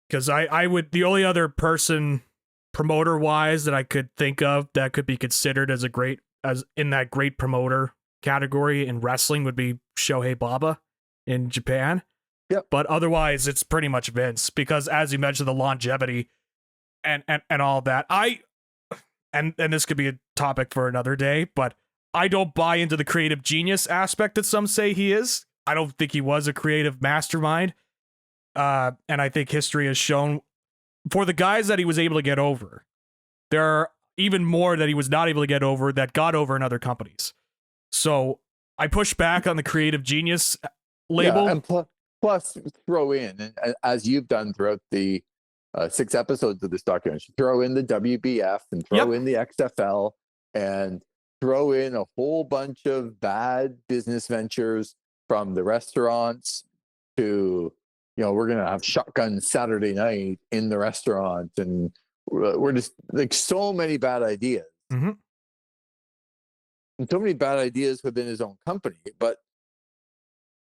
Because I would, the only other person promoter wise that I could think of that could be considered as in that great promoter category in wrestling would be Shohei Baba in Japan. Yep. But otherwise it's pretty much Vince, because as you mentioned, the longevity and all that. And this could be a topic for another day, but I don't buy into the creative genius aspect that some say he is. I don't think he was a creative mastermind. And I think history has shown for the guys that he was able to get over, there are even more that he was not able to get over that got over in other companies. So I push back on the creative genius label. Yeah, and plus throw in, and as you've done throughout the 6 episodes of this documentary, throw in the WBF and throw in the XFL and throw in a whole bunch of bad business ventures, from the restaurants to, we're going to have shotgun Saturday night in the restaurant. And we're just like so many bad ideas. Mm-hmm. And so many bad ideas within his own company. But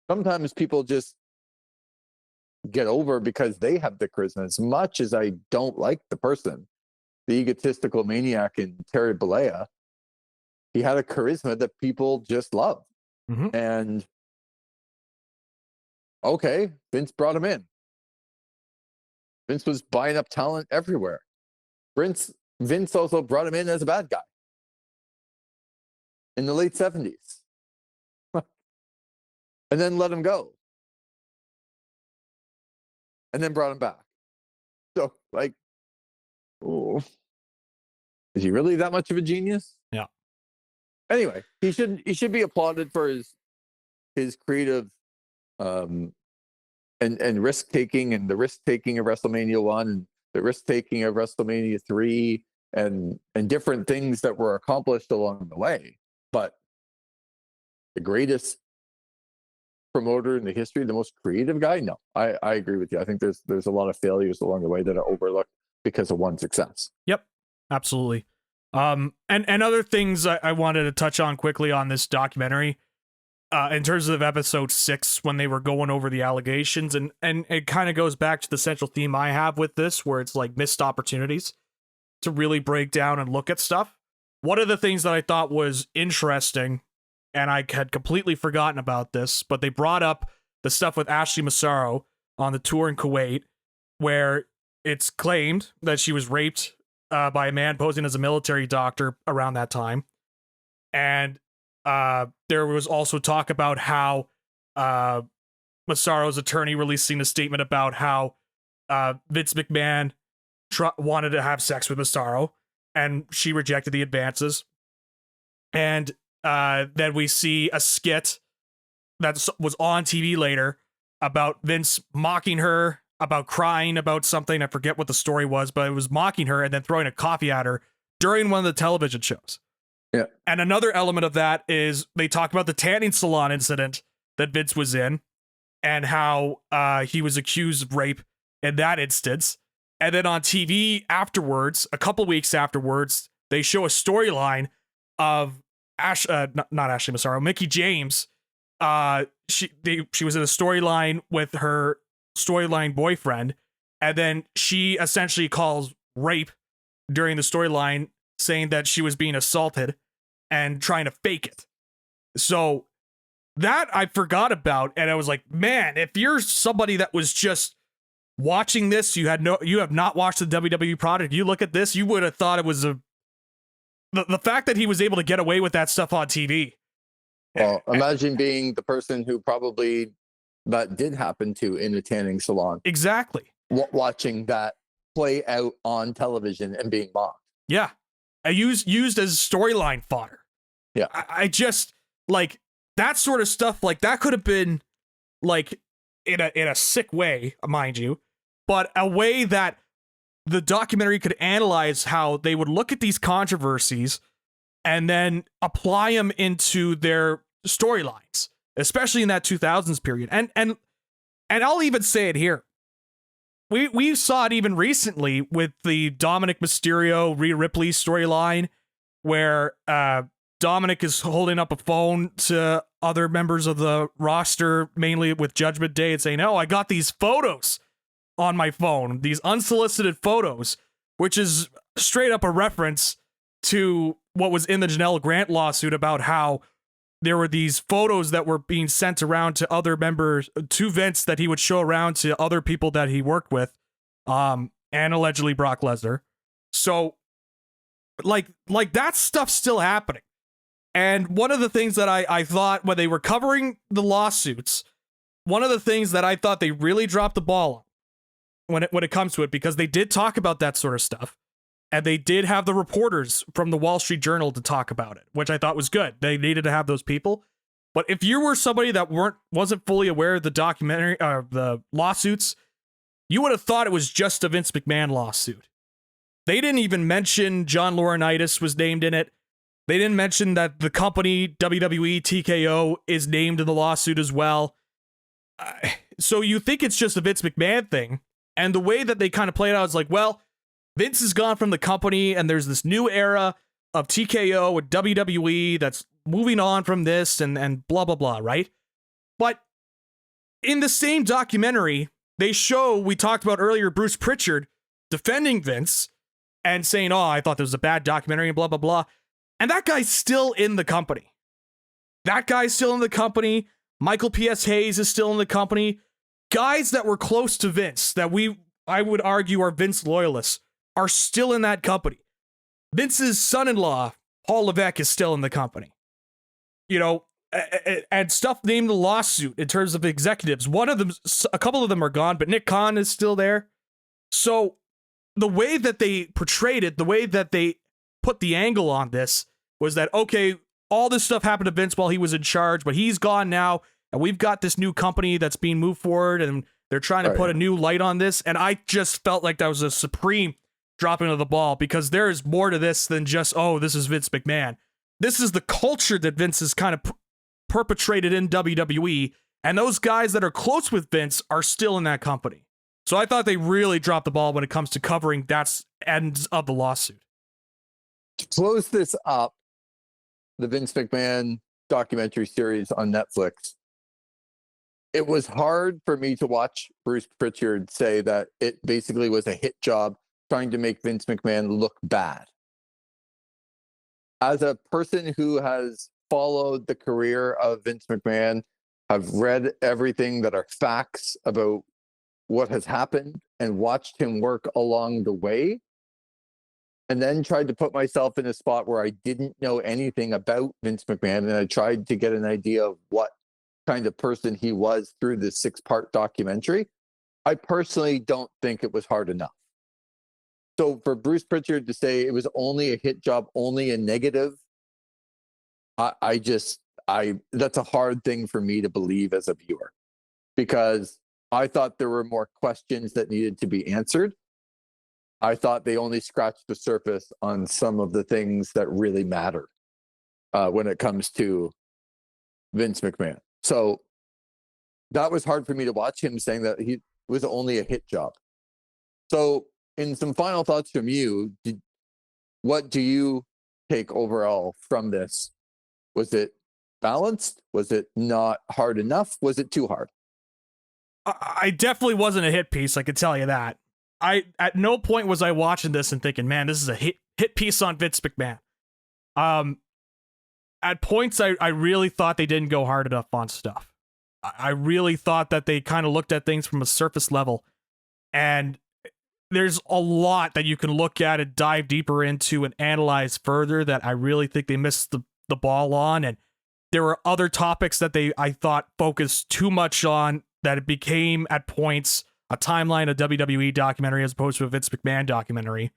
sometimes people just get over because they have the charisma. As much as I don't like the person, the egotistical maniac in Terry Bollea, he had a charisma that people just loved. Mm-hmm. And okay, Vince brought him in. Vince was buying up talent everywhere. Vince also brought him in as a bad guy in the late 70s. And then let him go. And then brought him back. So, like, is he really that much of a genius? Yeah. Anyway, he should be applauded for his creative and risk taking, and the risk taking of WrestleMania 1 and the risk taking of WrestleMania 3 and different things that were accomplished along the way. But the greatest promoter in the history, the most creative guy? No, I agree with you. I think there's a lot of failures along the way that are overlooked because of one success. Yep, absolutely. And other things I wanted to touch on quickly on this documentary, in terms of episode 6, when they were going over the allegations, and it kind of goes back to the central theme I have with this, where it's like missed opportunities to really break down and look at stuff. One of the things that I thought was interesting, and I had completely forgotten about this, but they brought up the stuff with Ashley Massaro on the tour in Kuwait, where it's claimed that she was raped by a man posing as a military doctor around that time. And there was also talk about how Massaro's attorney releasing a statement about how Vince McMahon wanted to have sex with Massaro, and she rejected the advances. And then we see a skit that was on TV later about Vince mocking her about crying about something. I forget what the story was, but it was mocking her and then throwing a coffee at her during one of the television shows. Yeah. And another element of that is they talk about the tanning salon incident that Vince was in and how he was accused of rape in that instance. And then on TV afterwards, a couple weeks afterwards, they show a storyline of not Ashley Massaro, Mickie James. She was in a storyline with her storyline boyfriend, and then she essentially calls rape during the storyline, saying that she was being assaulted and trying to fake it. So that I forgot about, and I was like, man, if you're somebody that was just watching this, you have not watched the WWE product, you look at this, you would have thought it was the fact that he was able to get away with that stuff on TV. Well, imagine being the person who probably that did happen to in a tanning salon. Exactly. Watching that play out on television and being mocked. Yeah. Used as storyline fodder. Yeah. I just like that sort of stuff. Like that could have been like in a sick way, mind you, but a way that the documentary could analyze how they would look at these controversies and then apply them into their storylines, especially in that 2000s period. And I'll even say it here. We saw it even recently with the Dominic Mysterio Rhea Ripley storyline, where Dominic is holding up a phone to other members of the roster, mainly with Judgment Day, and saying, "Oh, I got these photos on my phone, these unsolicited photos," which is straight up a reference to what was in the Janel Grant lawsuit about how there were these photos that were being sent around to other members, to Vince, that he would show around to other people that he worked with, and allegedly Brock Lesnar. So, like that stuff's still happening. And one of the things that I thought when they were covering the lawsuits, one of the things that I thought they really dropped the ball on when it comes to it, because they did talk about that sort of stuff. And they did have the reporters from the Wall Street Journal to talk about it, which I thought was good. They needed to have those people. But if you were somebody that wasn't fully aware of the documentary, the lawsuits, you would have thought it was just a Vince McMahon lawsuit. They didn't even mention John Laurinaitis was named in it. They didn't mention that the company WWE TKO is named in the lawsuit as well. So you think it's just a Vince McMahon thing. And the way that they kind of play it out is like, well, Vince is gone from the company, and there's this new era of TKO with WWE that's moving on from this and blah, blah, blah, right? But in the same documentary, they show, we talked about earlier, Bruce Pritchard defending Vince and saying, "Oh, I thought this was a bad documentary," and blah, blah, blah. And that guy's still in the company. That guy's still in the company. Michael P.S. Hayes is still in the company. Guys that were close to Vince, that I would argue are Vince loyalists, are still in that company. Vince's son-in-law, Paul Levesque, is still in the company. You know, and stuff named the lawsuit in terms of executives. A couple of them are gone, but Nick Khan is still there. So the way that they portrayed it, the way that they put the angle on this was that, okay, all this stuff happened to Vince while he was in charge, but he's gone now, and we've got this new company that's being moved forward, and they're trying to put a new light on this. And I just felt like that was a supreme dropping of the ball, because there is more to this than just, oh, this is Vince McMahon. This is the culture that Vince has kind of perpetrated in WWE, and those guys that are close with Vince are still in that company. So I thought they really dropped the ball when it comes to covering that end of the lawsuit. To close this up, the Vince McMahon documentary series on Netflix, it was hard for me to watch Bruce Pritchard say that it basically was a hit job trying to make Vince McMahon look bad. As a person who has followed the career of Vince McMahon, have read everything that are facts about what has happened and watched him work along the way, and then tried to put myself in a spot where I didn't know anything about Vince McMahon, and I tried to get an idea of what kind of person he was through this 6-part documentary, I personally don't think it was hard enough. So for Bruce Pritchard to say it was only a hit job, only a negative, that's a hard thing for me to believe as a viewer, because I thought there were more questions that needed to be answered. I thought they only scratched the surface on some of the things that really matter when it comes to Vince McMahon. So that was hard for me to watch, him saying that he was only a hit job. So in some final thoughts from you, what do you take overall from this? Was it balanced? Was it not hard enough? Was it too hard? I definitely wasn't a hit piece, I can tell you that. At no point was I watching this and thinking, man, this is a hit piece on Vince McMahon. At points, I really thought they didn't go hard enough on stuff. I really thought that they kind of looked at things from a surface level, and there's a lot that you can look at and dive deeper into and analyze further that I really think they missed the ball on. And there were other topics that I thought focused too much on, that it became at points a timeline of WWE documentary as opposed to a Vince McMahon documentary.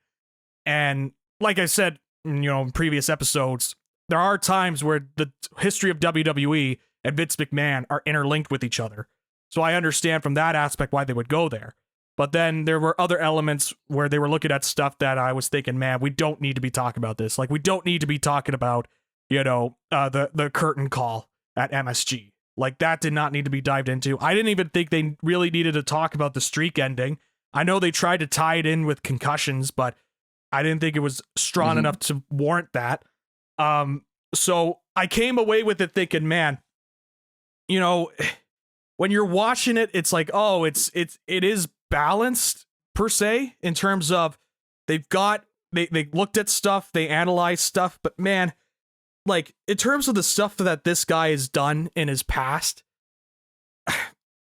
And like I said, in previous episodes, there are times where the history of WWE and Vince McMahon are interlinked with each other. So I understand from that aspect why they would go there. But then there were other elements where they were looking at stuff that I was thinking, man, we don't need to be talking about this. Like, we don't need to be talking about, the curtain call at MSG. Like, that did not need to be dived into. I didn't even think they really needed to talk about the streak ending. I know they tried to tie it in with concussions, but I didn't think it was strong enough to warrant that. So I came away with it thinking, man, when you're watching it, it's like, oh, it is balanced per se in terms of they looked at stuff, they analyzed stuff, but man, like in terms of the stuff that this guy has done in his past,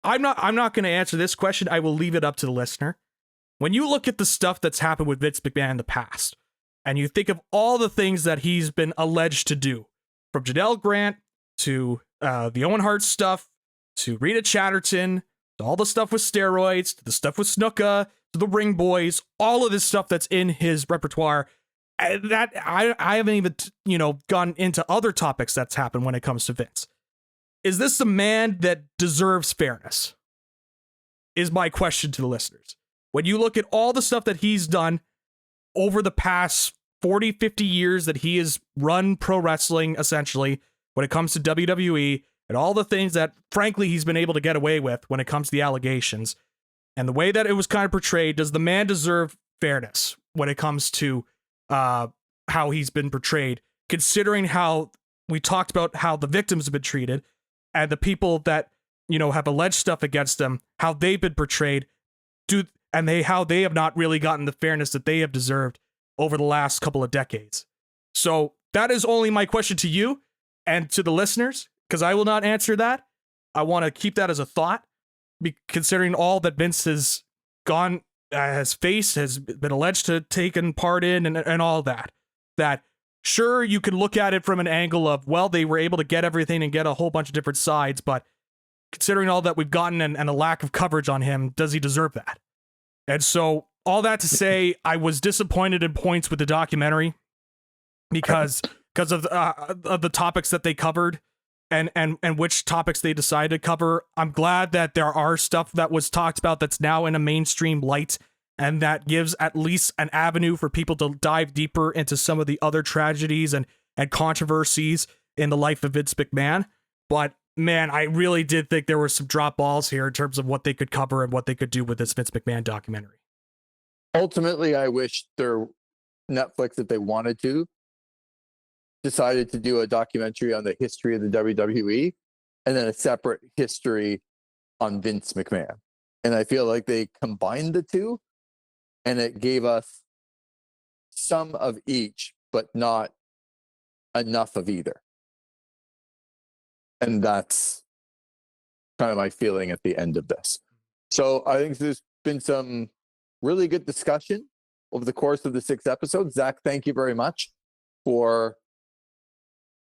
I'm not going to answer this question. I will leave it up to the listener. When you look at the stuff that's happened with Vince McMahon in the past, and you think of all the things that he's been alleged to do, from Janel Grant to the Owen Hart stuff, to Rita Chatterton, to all the stuff with steroids, to the stuff with Snuka, to the Ring Boys, all of this stuff that's in his repertoire, that I haven't even, gone into other topics that's happened when it comes to Vince. Is this a man that deserves fairness? Is my question to the listeners. When you look at all the stuff that he's done over the past 40, 50 years that he has run pro wrestling, essentially, when it comes to WWE, and all the things that, frankly, he's been able to get away with when it comes to the allegations, and the way that it was kind of portrayed, does the man deserve fairness when it comes to how he's been portrayed, considering how we talked about how the victims have been treated, and the people that, have alleged stuff against them, how they've been portrayed, how they have not really gotten the fairness that they have deserved over the last couple of decades. So that is only my question to you and to the listeners, because I will not answer that. I want to keep that as a thought, considering all that Vince has faced, has been alleged to have taken part in, and all that. That, sure, you can look at it from an angle of, well, they were able to get everything and get a whole bunch of different sides, but considering all that we've gotten and the lack of coverage on him, does he deserve that? And so, all that to say, I was disappointed in points with the documentary because of the topics that they covered and which topics they decided to cover. I'm glad that there are stuff that was talked about that's now in a mainstream light, and that gives at least an avenue for people to dive deeper into some of the other tragedies and controversies in the life of Vince McMahon. But man, I really did think there were some drop balls here in terms of what they could cover and what they could do with this Vince McMahon documentary. Ultimately, I wish Netflix, if they wanted to, decided to do a documentary on the history of the WWE and then a separate history on Vince McMahon. And I feel like they combined the two, and it gave us some of each, but not enough of either. And that's kind of my feeling at the end of this. So I think there's been some really good discussion over the course of the 6 episodes. Zach, thank you very much for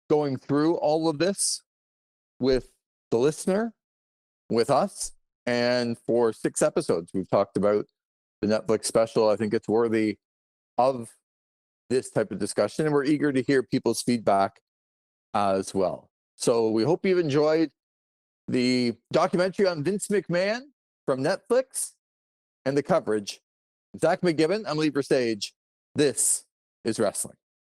going through all of this with the listener, with us, and for 6 episodes. We've talked about the Netflix special. I think it's worthy of this type of discussion, and we're eager to hear people's feedback as well. So we hope you've enjoyed the documentary on Vince McMahon from Netflix and the coverage. Zach McGibbon, I'm Lee Versage. This is wrestling.